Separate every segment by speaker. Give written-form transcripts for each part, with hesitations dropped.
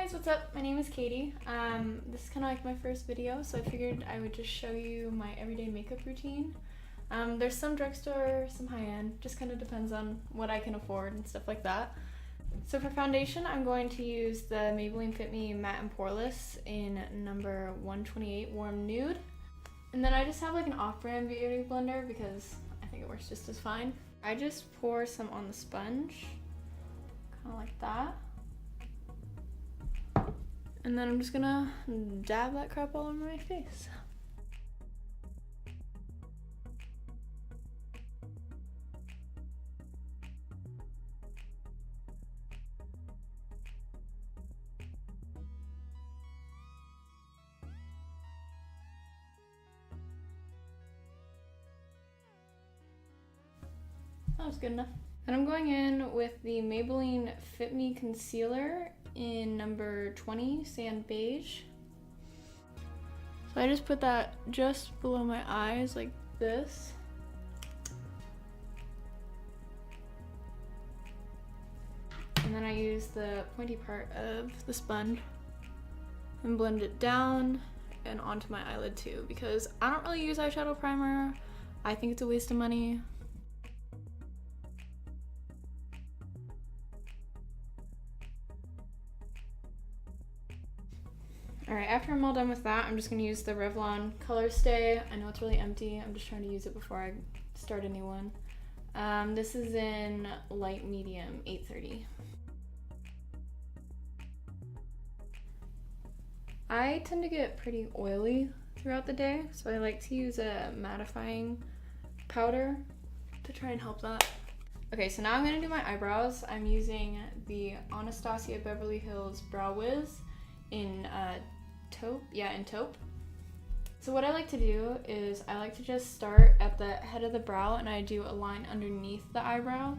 Speaker 1: guys, what's up? My name is Katie. This is kind of like my first video, so I figured I would just show you my everyday makeup routine. There's some drugstore, some high-end, just kind of depends on what I can afford and stuff like that. So for foundation, I'm going to use the Maybelline Fit Me Matte and Pore-less in number 128 Warm Nude. And then I just have like an off-brand beauty blender because I think it works just as fine. I just pour some on the sponge, kind of like that. And then I'm just gonna dab that crap all over my face. That was good enough. And I'm going in with the Maybelline Fit Me Concealer in number 20, Sand Beige. So I just put that just below my eyes like this. And then I use the pointy part of the sponge and blend it down and onto my eyelid too, because I don't really use eyeshadow primer. I think it's a waste of money. Alright, after I'm all done with that, I'm just going to use the Revlon Colorstay. I know it's really empty. I'm just trying to use it before I start a new one. This is in light medium, 830. I tend to get pretty oily throughout the day, so I like to use a mattifying powder to try and help that. Okay, so now I'm going to do my eyebrows. I'm using the Anastasia Brow Wiz in taupe. In taupe. So what I like to do is I like to just start at the head of the brow and I do a line underneath the eyebrow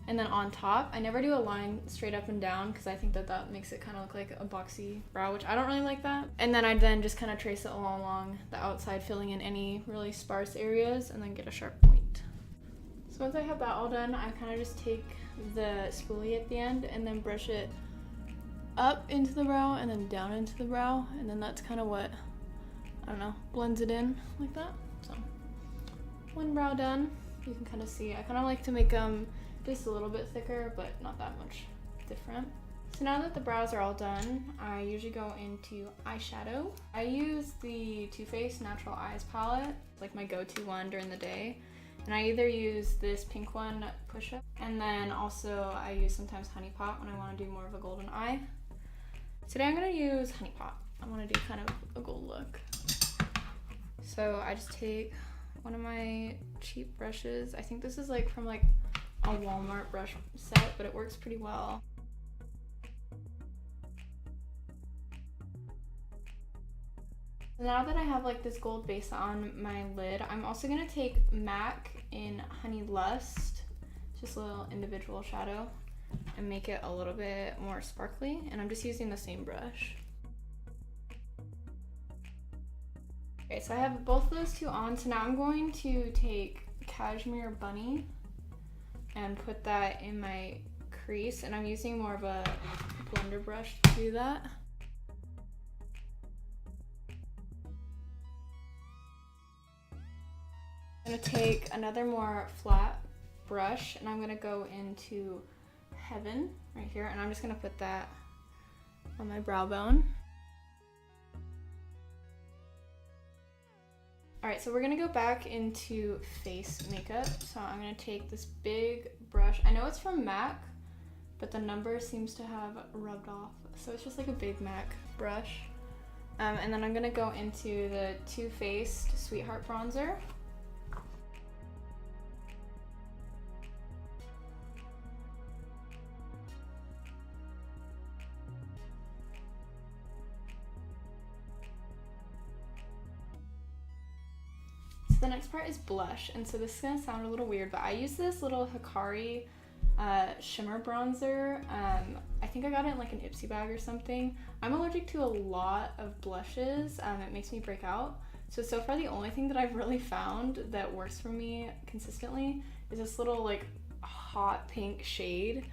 Speaker 1: and then on top. I never do a line straight up and down because I think that makes it kind of look like a boxy brow, which I don't really like that. And then I just kind of trace it along the outside, filling in any really sparse areas and then get a sharp point. So once I have that all done, I kind of just take the spoolie at the end and then brush it up into the brow and then down into the brow, and then that's kind of what, I don't know, blends it in like that. So one brow done. You can kind of see I kind of like to make them just a little bit thicker but not that much different. So now that the brows are all done, I usually go into eyeshadow. I use the Too Faced Natural Eyes palette, like my go-to one during the day. And I either use this pink one, Push Up, and then also I use sometimes Honeypot when I want to do more of a golden eye. Today I'm going to use Honeypot. I want to do kind of a gold look. So I just take one of my cheap brushes. I think this is like from like a Walmart brush set, but it works pretty well. Now that I have like this gold base on my lid, I'm also going to take MAC in Honey Lust, just a little individual shadow, and make it a little bit more sparkly, and I'm just using the same brush. Okay, so I have both of those two on, so now I'm going to take Cashmere Bunny and put that in my crease, and I'm using more of a blender brush to do that. I'm going to take another more flat brush and I'm going to go into Heaven right here, and I'm just going to put that on my brow bone. Alright, so we're going to go back into face makeup. So I'm going to take this big brush. I know it's from MAC, but the number seems to have rubbed off. So it's just like a big MAC brush. And then I'm going to go into the Too Faced Sweetheart Bronzer. The next part is blush, and so this is gonna sound a little weird, but I use this little Hikari shimmer bronzer. I think I got it in like an Ipsy bag or something. I'm allergic to a lot of blushes. It makes me break out. So far the only thing that I've really found that works for me consistently is this little like hot pink shade.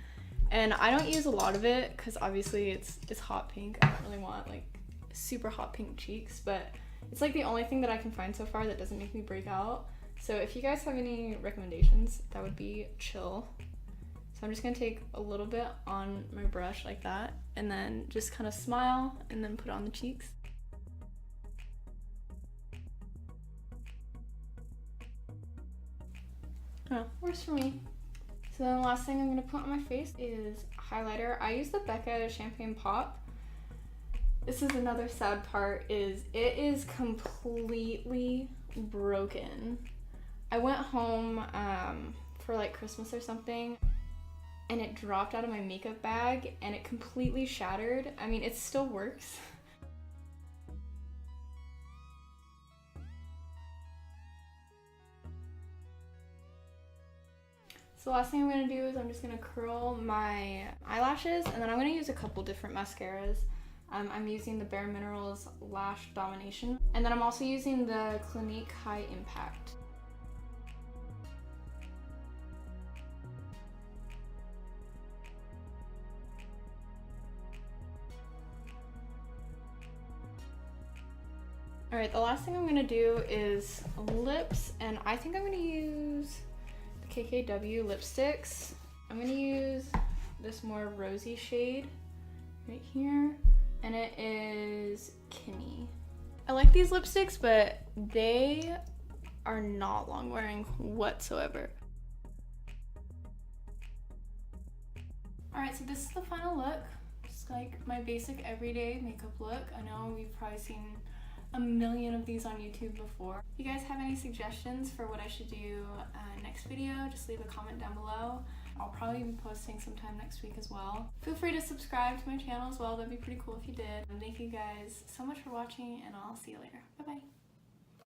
Speaker 1: And I don't use a lot of it because obviously it's hot pink. I don't really want like super hot pink cheeks, but it's like the only thing that I can find so far that doesn't make me break out. So if you guys have any recommendations, that would be chill. So I'm just gonna take a little bit on my brush like that, and then just kind of smile and then put on the cheeks. Oh, works for me. So then the last thing I'm gonna put on my face is highlighter. I use the Becca Champagne Pop. This is another sad part, is it is completely broken. I went home for like Christmas or something, and it dropped out of my makeup bag and it completely shattered. I mean, it still works. So the last thing I'm gonna do is I'm just gonna curl my eyelashes, and then I'm gonna use a couple different mascaras. I'm using the Bare Minerals Lash Domination, and then I'm also using the Clinique High Impact. Alright, the last thing I'm gonna do is lips, and I think I'm gonna use the KKW lipsticks. I'm gonna use this more rosy shade right here, and it is Kimmie. I like these lipsticks, but they are not long wearing whatsoever. Alright, so this is the final look. Just like my basic everyday makeup look. I know we've probably seen a million of these on YouTube before. If you guys have any suggestions for what I should do next video, just leave a comment down below. I'll probably be posting sometime next week as well. Feel free to subscribe to my channel as well. That'd be pretty cool if you did. And thank you guys so much for watching, and I'll see you later. Bye bye.